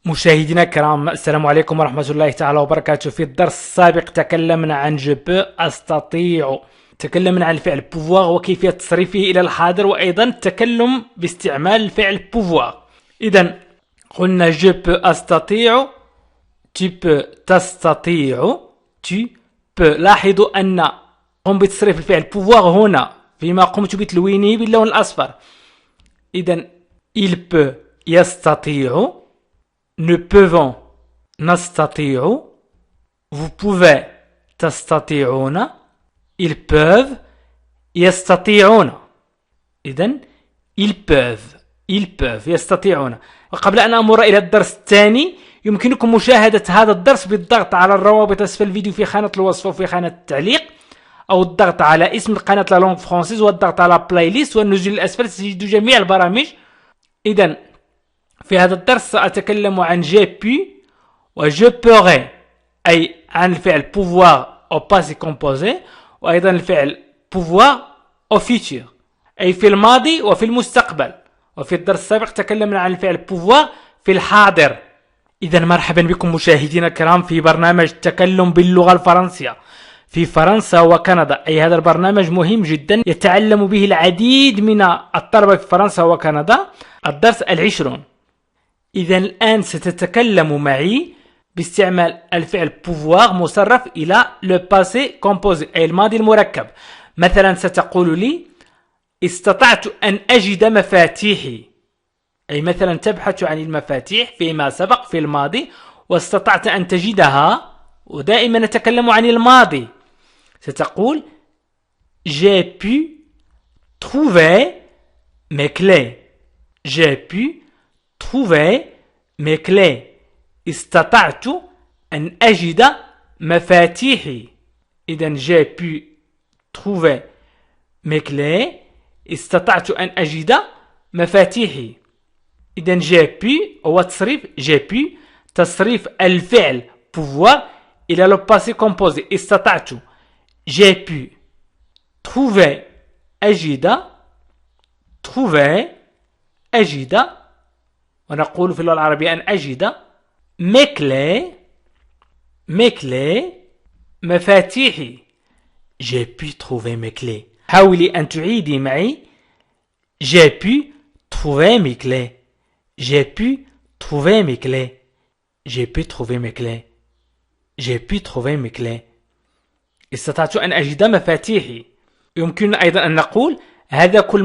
مشاهدينا الكرام، السلام عليكم ورحمة الله تعالى وبركاته. في الدرس السابق تكلمنا عن جو بو أستطيع، تكلمنا عن الفعل بوفوار وكيفية تصريفه إلى الحاضر، وأيضا التكلم باستعمال الفعل بوفوار. إذا قلنا جو بو أستطيع، tu peux تستطيع، tu peux. لاحظوا أن قم بتصريف الفعل بوفوار هنا فيما قمت بتلوينه باللون الأصفر. إذا il peut يستطيع، nous pouvons نستطيع، vous pouvez تستطيعون، ils peuvent يستطيعون. إذن ils peuvent يستطيعون. وقبل أن أمر إلى الدرس الثاني، يمكنكم مشاهدة هذا الدرس بالضغط على الروابط أسفل الفيديو في خانة الوصف وفي خانة التعليق، أو الضغط على اسم قناة لا لونغ فرونسيز والضغط على بلاي ليست، والنزول الأسفل ستجد جميع البرامج. إذن في هذا الدرس سأتكلم عن جي بي وجو بوغي، أي عن الفعل بوفوار أو باسي كومبوزي، وأيضا الفعل بوفوار أو فيتور، أي في الماضي وفي المستقبل. وفي الدرس السابق تكلمنا عن الفعل بوفوار في الحاضر. إذا مرحبا بكم مشاهدينا الكرام في برنامج التكلم باللغة الفرنسية في فرنسا وكندا. أي هذا البرنامج مهم جدا يتعلم به العديد من الطلبة في فرنسا وكندا. الدرس 20. إذا الآن ستتكلم معي باستعمال الفعل بوفوار مصرف إلى لو باسي كومبوزي، أي الماضي المركب. مثلا ستقول لي استطعت أن أجد مفاتيحي، أي مثلا تبحث عن المفاتيح فيما سبق في الماضي، واستطعت أن تجدها، ودائما نتكلم عن الماضي. ستقول j'ai pu trouver mes clés، j'ai pu trouver mes clés، استطعت أن أجد مفاتيحي. إذن j'ai pu trouver mes clés، استطعت أن أجد مفاتيحي. إذن j'ai pu هو تصريف j'ai pu، تصريف الفعل pouvoir إلى le passé composé استطعت. j'ai pu trouver أجد، trouver أجد، ونقول في اللغة العربية أن أجد مكلي، مفاتيحي. j'ai pu trouver mes clés. حاولي أن تعيدي معي j'ai pu trouver mes clés، j'ai pu trouver mes clés، j'ai pu trouver mes clés، j'ai pu trouver mes clés. استطعت أن أجد مفاتيحي. يمكن أيضا أن نقول هذا كل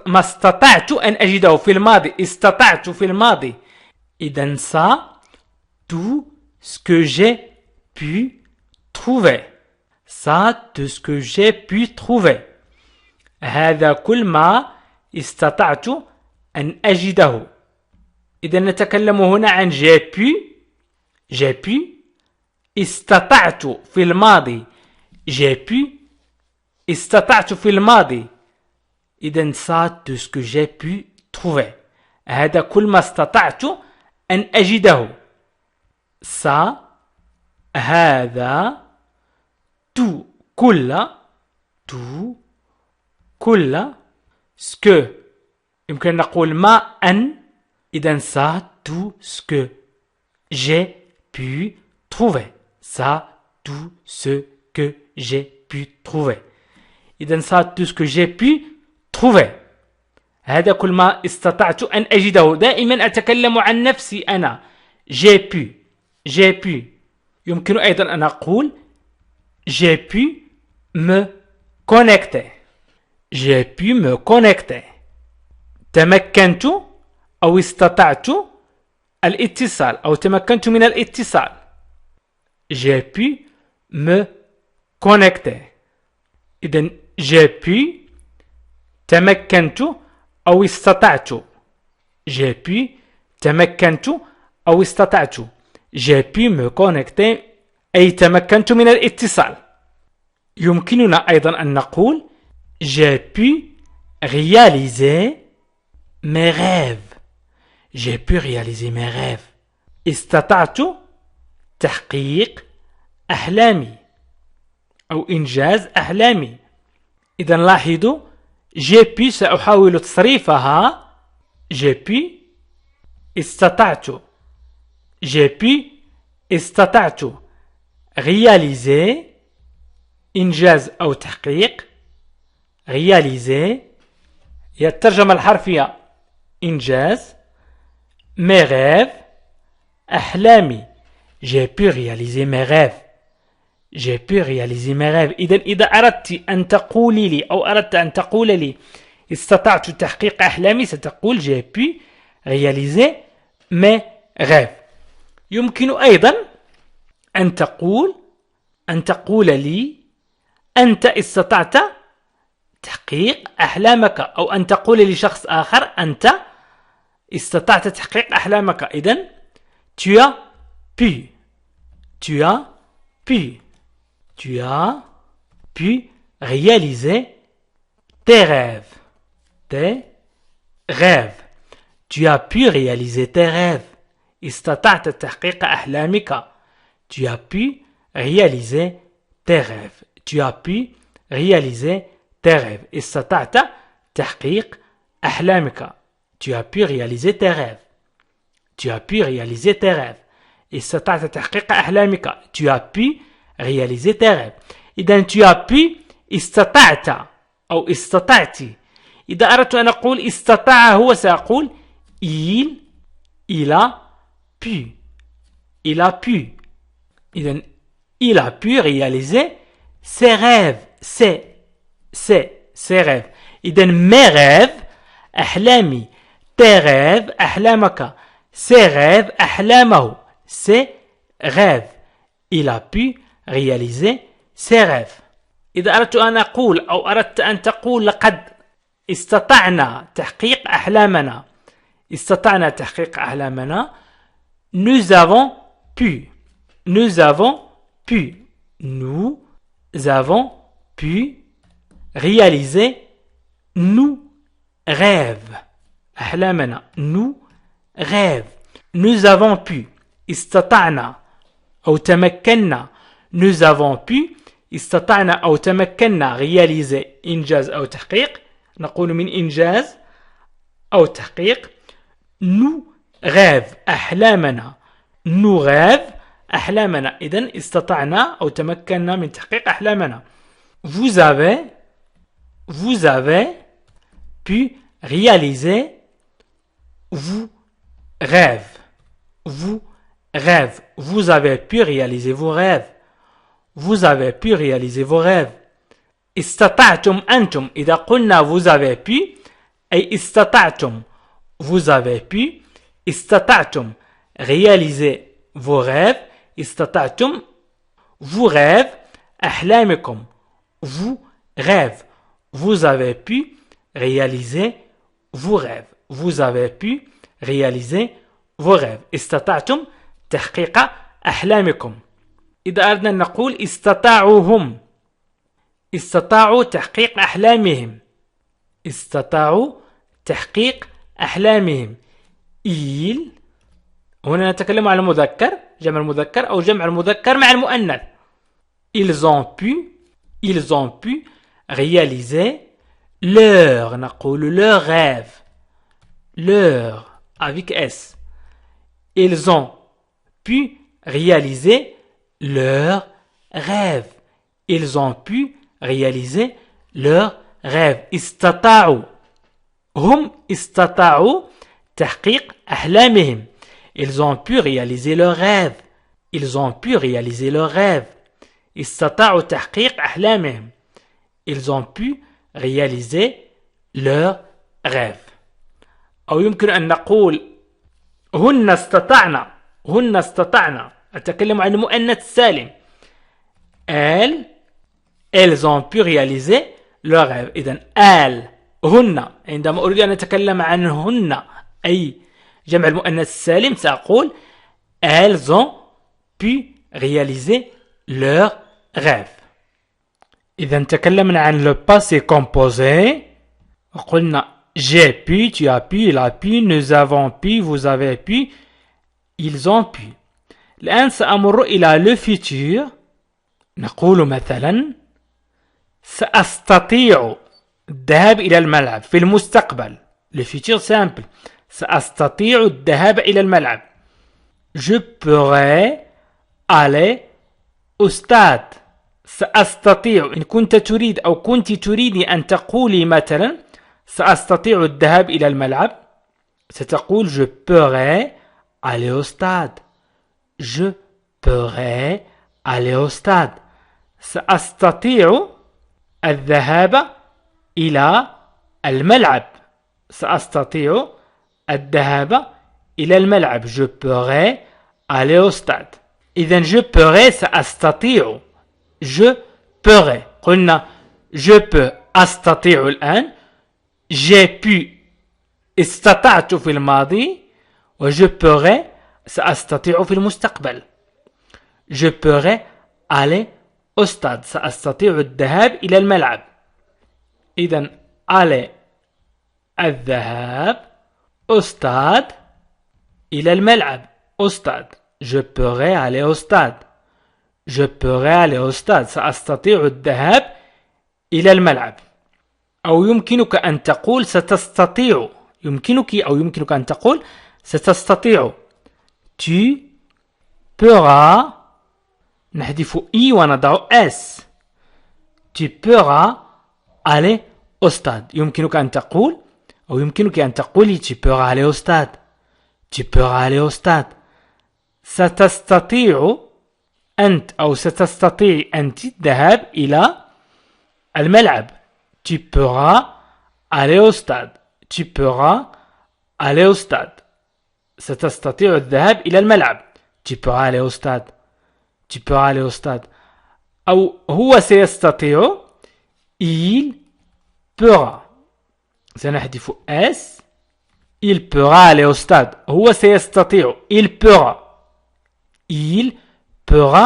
ما استطعت أن أجده في الماضي، استطعت في الماضي. إذن ça tout ce que j'ai pu trouver، ça tout ce que j'ai pu trouver. هذا كل ما استطعت أن أجده. إذن نتكلم هنا عن j'ai pu، استطعت في الماضي، j'ai pu استطعت في الماضي. إذن ça tout ce que j'ai pu trouver، هذا كل ما استطعت أن أجده. ça هذا tout كل ce que يمكن نقول ما أن. إذن ça tout ce que j'ai pu trouver، ça tout ce que j'ai pu trouver. إذن ça tout ce que j'ai pu trouver، هذا كل ما استطعت أن أجده. دائما أتكلم عن نفسي أنا، j'ai pu. يمكن أيضا أن أقول j'ai pu me connecter، j'ai pu me connecter. تمكنت أو استطعت الاتصال، أو تمكنت من الاتصال. j'ai pu me connecter. إذن j'ai pu تمكنت أو استطعت، j'ai pu تمكنت أو استطعت، j'ai pu me connecter أي تمكنت من الاتصال. يمكننا أيضا أن نقول j'ai pu réaliser mes rêves، j'ai pu réaliser mes rêves، استطعت تحقيق أحلامي أو إنجاز أحلامي. إذا لاحظوا j'ai pu سأحاول تصريفها j'ai pu استطعت، j'ai pu استطعت réaliser إنجاز أو تحقيق réaliser هي الترجمة الحرفية إنجاز mes rêves أحلامي j'ai pu réaliser mes rêves j'ai pu réaliser mes rêves إذا أردت أن تقولي لي أو أردت أن تقول لي استطعت تحقيق أحلامي ستقول j'ai pu réaliser mes rêves يمكن أيضا أن تقول لي أنت استطعت تحقيق أحلامك أو أن تقول لشخص آخر أنت استطعت تحقيق أحلامك إذن tu as pu réaliser tes rêves tu as pu réaliser tes rêves استطعت تحقيق أحلامك tu as pu réaliser tes rêves tu as pu réaliser tes rêves استطعت تحقيق أحلامك tu as pu réaliser tes rêves tu as pu réaliser tes rêves استطعت تحقيق أحلامك tu as pu réaliser tes rêves إذا tu as pu استطعت أو استطعت إذا أردت أن أقول استطاع هو سأقول il a pu إذا il a pu réaliser ses rêves ses rêves إذا mes rêves أحلامي tes rêves أحلامك ses rêves أحلامه ses rêves il a pu réaliser ses rêves إذا أردت أن أقول أو أردت أن تقول لقد استطعنا تحقيق أحلامنا nous avons pu réaliser nous rêves أحلامنا nous rêves nous avons pu استطعنا أو تمكنا nous avons pu استطعنا أو تمكنا réaliser إنجاز أو تحقيق نقول من إنجاز أو تحقيق nous rêves أحلامنا nous rêves أحلامنا إذن استطعنا أو تمكنا من تحقيق أحلامنا vous avez pu réaliser vos rêves vous avez pu réaliser vos rêves استطعتم أنتم إذا قلنا vous avez pu أي استطعتم vous avez pu استطعتم réaliser vos rêves استطعتم vous rêves أحلامكم vous rêves vous avez pu réaliser vos rêves استطعتم تحقيق أحلامكم إذا أردنا أن نقول استطاعوا تحقيق أحلامهم هنا نتكلم عن المذكر جمع المذكر أو جمع المذكر مع المؤنث ils ont pu réaliser نقول leur avec S ils ont pu réaliser leur rêve استطاعوا تحقيق أحلامهم ils ont pu réaliser leur rêve استطاعوا تحقيق أحلامهم ils ont pu réaliser leur rêve أو يمكن أن نقول هن استطعنا أتكلم عن المؤنث السالم elles ont pu réaliser leur rêve إذن هن عندما أريد أن أتكلم عنهن أي جمع المؤنث السالم سأقول elles ont pu réaliser leur rêve إذا تكلمنا عن le passé composé وقلنا j'ai pu, tu as pu, il a pu, nous avons pu, vous avez pu, ils ont pu. الآن سأمر إلى le futur. نقول مثلا سأستطيع الذهاب إلى الملعب في المستقبل. le futur simple. سأستطيع الذهاب إلى الملعب. Je pourrais aller au stade. سأستطيع. إن كنت تريد أو كنت تريدي أن تقولي مثلا سأستطيع الذهاب إلى الملعب، ستقول je pourrais aller au stade. Je pourrais aller au stade. سأستطيع الذهاب إلى الملعب. سأستطيع الذهاب إلى الملعب. Je pourrais aller au stade. إذن je pourrais سأستطيع. Je pourrais. قلنا je peux أستطيع الآن. J'ai pu استطعت في الماضي. و je pourrais سأستطيع في المستقبل. Je pourrais aller au stade. سأستطيع الذهاب إلى الملعب. إذن aller الذهاب au stade إلى الملعب. Au stade. Je pourrais aller au stade. Je pourrais aller au stade. سأستطيع الذهاب إلى الملعب. أو يمكنك أن تقول ستستطيع. يمكنك أو يمكنك أن تقول ستستطيع. Tu pourras. نحذف إي ونضع اس. Tu pourras aller au stade. يمكنك أن تقول أو يمكنك أن تقولي tu pourras aller au stade. Tu pourras aller au stade. ستستطيع أنت أو ستستطيع أنت الذهاب إلى الملعب. Tu pourras aller au stade. Tu pourras aller au stade. ستستطيع الذهاب إلى الملعب. Tu pourras aller au stade. Tu pourras aller au stade. أو هو سيستطيع. Il pourra. سنحذف اس. Il pourra aller au stade. هو سيستطيع. Il pourra. Il pourra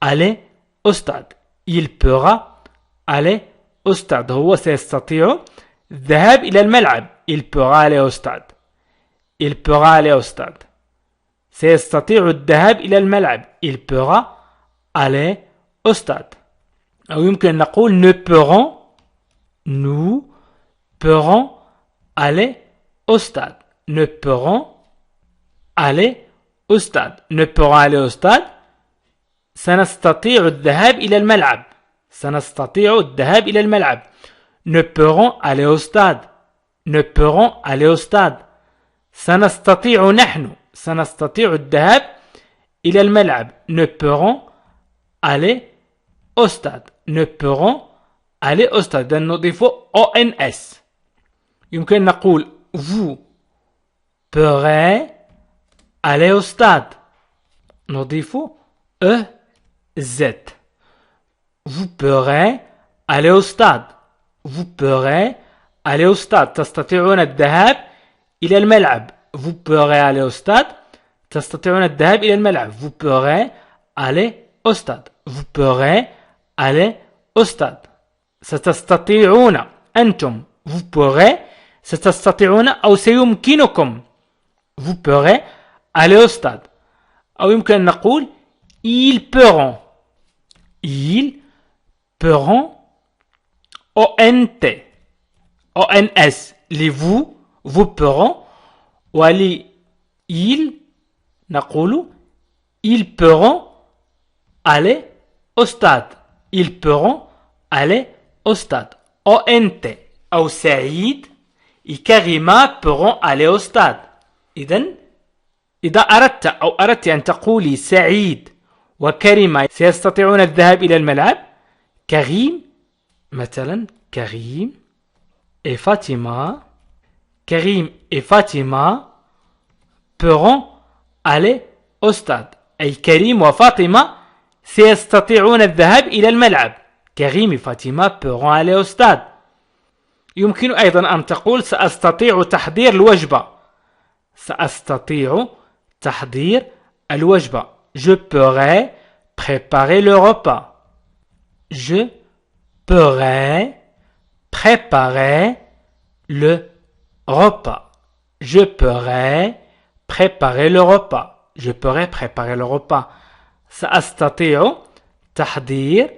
aller au stade. Il pourra aller au stade. هو سيستطيع الذهاب إلى الملعب. Il pourra aller au stade. Il pourra aller au stade. سيستطيع الذهاب إلى الملعب. Il pourra aller au stade. أو يمكن أن نقول nous pourrons aller au stade. Nous pourrons aller au stade. Nous pourrons aller au stade. سنستطيع الذهاب إلى الملعب. سنستطيع الذهاب إلى الملعب. Nous pourrons aller au stade. Nous pourrons aller au stade. سنستطيع نحن. سنستطيع الذهاب إلى الملعب. Nous pourrons aller au stade. Nous pourrons aller au stade. نضيف ONS. يمكن أن نقول vous pourrez aller au stade. نضيف EZ. Vous pourrez aller au stade. Vous pourrez aller au stade. تستطيعون الذهاب إلى الملعب. Vous pourrez aller au stade. تستطيعون الذهاب إلى الملعب. Vous pourrez aller au stade. Vous pourrez aller au stade. ستستطيعون أنتم. Vous pourrez ستستطيعون أو سيمكنكم. Vous pourrez aller au stade. أو يمكن أن نقول ils pourront. Ils pourront. ONT. ONS. Les vous. Vous pourront. ولي ils نقول ils pourront aller au stade. Ils pourront aller au stade. ONT أو سعيد كريمة pourront aller au stade. إذا أردت أو أردت أن تقولي سعيد وكريمة سيستطيعون الذهاب إلى الملعب. كريم مثلا. كريم et Fatima. Karim et Fatima pourront aller au stade. أي كريم وفاطمة سيستطيعون الذهاب إلى الملعب. كريم et Fatima pourront aller au stade. يمكن أيضا أن تقول سأستطيع تحضير الوجبة. سأستطيع تحضير الوجبة. Je pourrais préparer le repas. Je pourrais préparer le repas. Je pourrais préparer le repas. Je pourrais préparer le repas. سأستطيع تحضير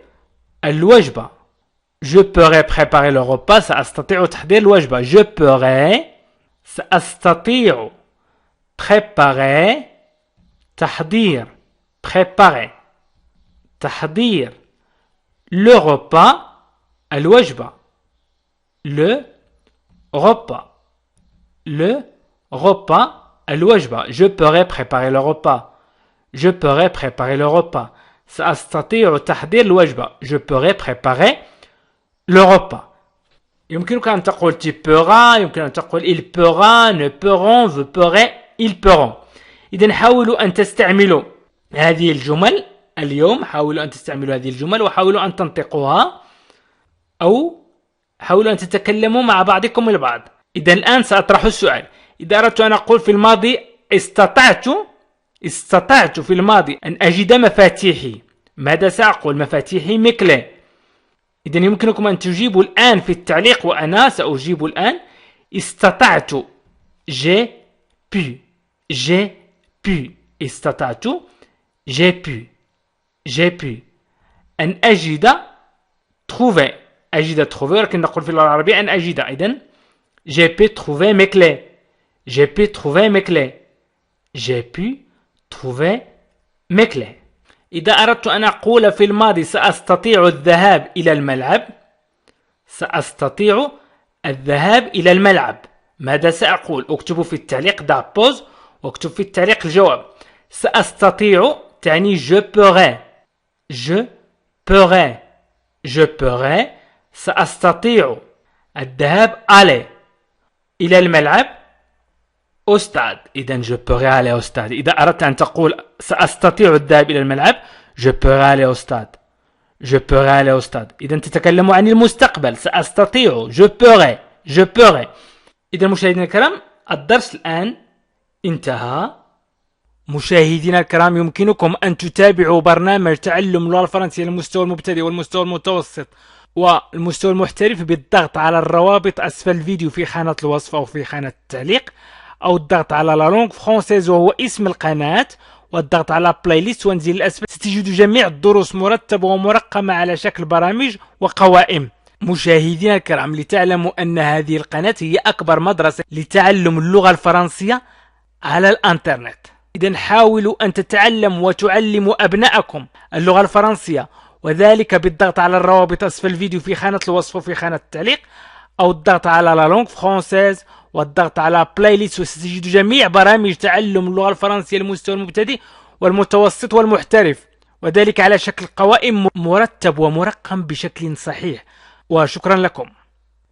الوجبة. Je pourrais préparer le repas. سأستطيع تحضير الوجبة. Je pourrais. سأستطيع préparer تحضير préparer. تحضير le repas الوجبة. le repas. le repas الوجبة. Je pourrais préparer le repas. Je pourrais préparer le repas. سأستطيع تحضير الوجبة. Je pourrais préparer le repas. يمكنك أن تقول tu pourras، يمكن أن تقول il pourra، ne pourront، vous pourrez، ils pourront. إذن حاولوا أن تستعملوا هذه الجمل اليوم، حاولوا أن تستعملوا هذه الجمل وحاولوا أن تنطقوها أو حاولوا أن تتكلموا مع بعضكم البعض. إذا الآن سأطرح السؤال. إذا أردت أن أقول في الماضي استطعت في الماضي أن أجد مفاتيحي، ماذا سأقول؟ مفاتيحي مكلي. إذن يمكنكم أن تجيبوا الآن في التعليق وأنا سأجيب الآن. استطعت j'ai pu استطعت j'ai pu أن أجد trouver ولكن نقول في اللغة العربية أن أجد. إذن j'ai pu trouver mes clés. j'ai pu trouver mes clés. إذا أردت أن أقول في الماضي سأستطيع الذهاب إلى الملعب، ماذا سأقول؟ اكتبوا في التعليق دابوز واكتب في التعليق الجواب. سأستطيع تعني je pourrais. سأستطيع الذهاب إلى الملعب au stade. إذن je pourrais aller au stade. إذا أردت أن تقول سأستطيع الذهاب إلى الملعب je pourrais aller au stade. إذن تتكلم عن المستقبل. سأستطيع je pourrais. إذن مشاهدينا الكرام الدرس الآن انتهى. مشاهدينا الكرام يمكنكم أن تتابعوا برنامج تعلم اللغة الفرنسية للمستوى المبتدئ والمستوى المتوسط والمستوى المحترف بالضغط على الروابط أسفل الفيديو في خانة الوصف أو في خانة التعليق، أو الضغط على لا لونغ فرونسيز وهو اسم القناة، والضغط على بلاي ليست وانزل الأسفل ستجد جميع الدروس مرتبة ومرقمة على شكل برامج وقوائم. مشاهدينا الكرام لتعلموا أن هذه القناة هي أكبر مدرسة لتعلم اللغة الفرنسية على الانترنت. إذن حاولوا أن تتعلموا وتعلموا أبنائكم اللغة الفرنسية، وذلك بالضغط على الروابط أسفل الفيديو في خانة الوصف وفي خانة التعليق، أو الضغط على لا لونغ فرونسيز والضغط على بلاي ليست وستجد جميع برامج تعلم اللغة الفرنسية للمستوى المبتدئ والمتوسط والمحترف، وذلك على شكل قوائم مرتب ومرقم بشكل صحيح. وشكرا لكم.